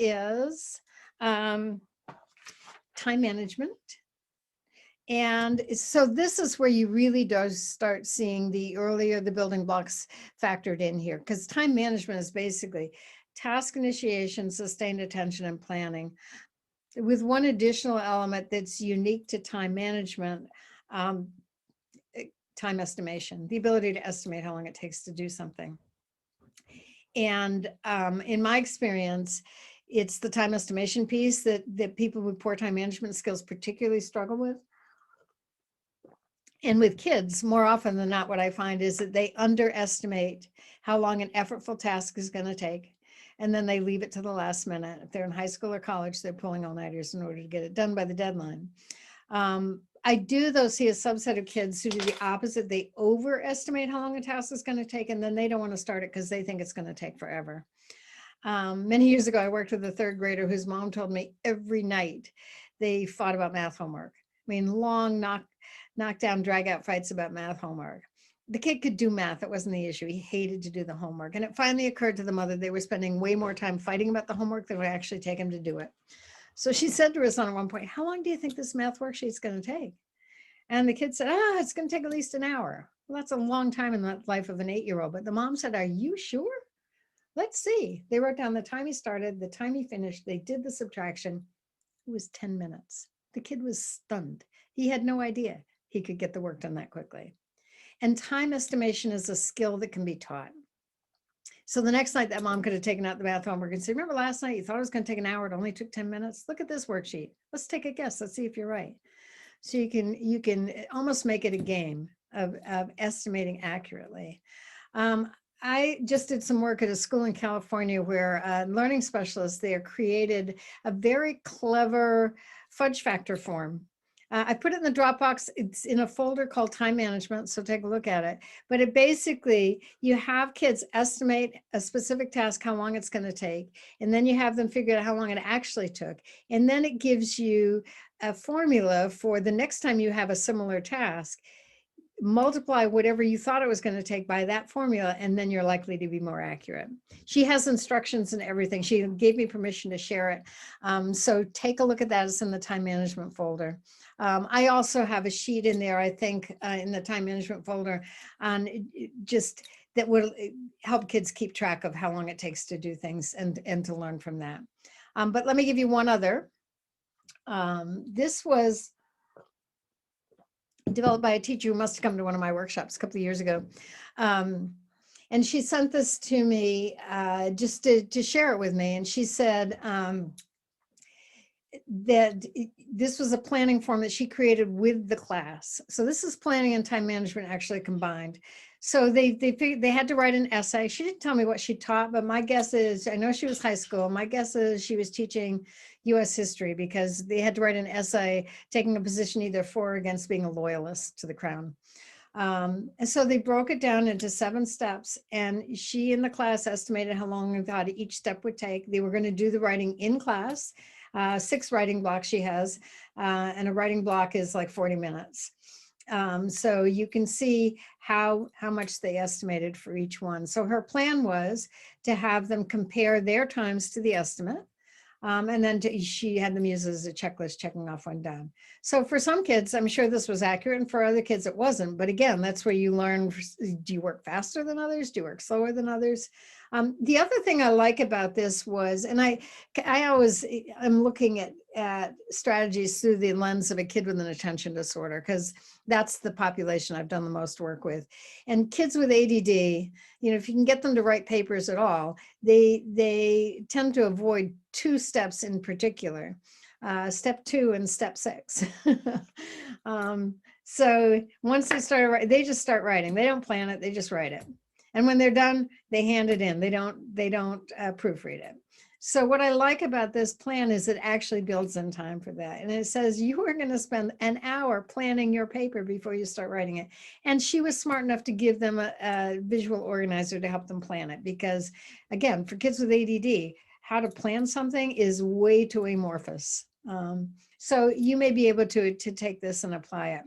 is time management. And so this is where you really do start seeing the earlier the building blocks factored in here, because time management is basically task initiation, sustained attention, and planning, with one additional element that's unique to time management, time estimation, the ability to estimate how long it takes to do something. And in my experience, it's the time estimation piece that people with poor time management skills particularly struggle with. And with kids, more often than not, what I find is that they underestimate how long an effortful task is going to take. And then they leave it to the last minute. If they're in high school or college, they're pulling all-nighters in order to get it done by the deadline. I do, though, see a subset of kids who do the opposite. They overestimate how long a task is going to take, and then they don't want to start it because they think it's going to take forever. Many years ago, I worked with a third grader whose mom told me every night they fought about math homework. I mean, long knockdown, drag out fights about math homework. The kid could do math. It wasn't the issue. He hated to do the homework. And it finally occurred to the mother they were spending way more time fighting about the homework than would actually take him to do it. So she said to her son at one point, "How long do you think this math worksheet's going to take?" And the kid said, "It's going to take at least an hour." Well, that's a long time in the life of an 8-year-old. But the mom said, "Are you sure? Let's see." They wrote down the time he started, the time he finished. They did the subtraction. It was 10 minutes. The kid was stunned. He had no idea he could get the work done that quickly. And time estimation is a skill that can be taught. So the next night that mom could have taken out the math homework and said, "Remember last night you thought it was going to take an hour, it only took 10 minutes. Look at this worksheet. Let's take a guess. Let's see if you're right." So you can almost make it a game of estimating accurately. I just did some work at a school in California where learning specialists there created a very clever fudge factor form. I put it in the Dropbox. It's in a folder called time management, so take a look at it. But it basically, you have kids estimate a specific task, how long it's going to take, and then you have them figure out how long it actually took. And then it gives you a formula for the next time you have a similar task. Multiply whatever you thought it was going to take by that formula, and then you're likely to be more accurate. She has instructions and everything. She gave me permission to share it. So take a look at that. It's in the time management folder. I also have a sheet in there, I think, in the time management folder on just that will help kids keep track of how long it takes to do things and to learn from that. But let me give you one other. This was developed by a teacher who must have come to one of my workshops a couple of years ago. And she sent this to me just to share it with me. And she said that this was a planning form that she created with the class. So this is planning and time management actually combined. So they had to write an essay. She didn't tell me what she taught, but my guess is, I know she was high school. My guess is she was teaching US history, because they had to write an essay taking a position either for or against being a loyalist to the crown. And so they broke it down into 7 steps, and she in the class estimated how long they thought each step would take. They were going to do the writing in class, 6 writing blocks she has, and a writing block is like 40 minutes. So you can see how much they estimated for each one. So her plan was to have them compare their times to the estimate. And then she had them use as a checklist, checking off when done. So for some kids, I'm sure this was accurate, and for other kids it wasn't. But again, that's where you learn, do you work faster than others? Do you work slower than others? The other thing I like about this was, and I always am looking at strategies through the lens of a kid with an attention disorder, because that's the population I've done the most work with. And kids with ADD, if you can get them to write papers at all, they tend to avoid 2 steps in particular, step 2 and step 6. So once they start writing, they just start writing. They don't plan it, they just write it. And when they're done, they hand it in. They don't proofread it. So what I like about this plan is it actually builds in time for that. And it says you are going to spend an hour planning your paper before you start writing it. And she was smart enough to give them a visual organizer to help them plan it. Because again, for kids with ADD, how to plan something is way too amorphous. So you may be able to take this and apply it.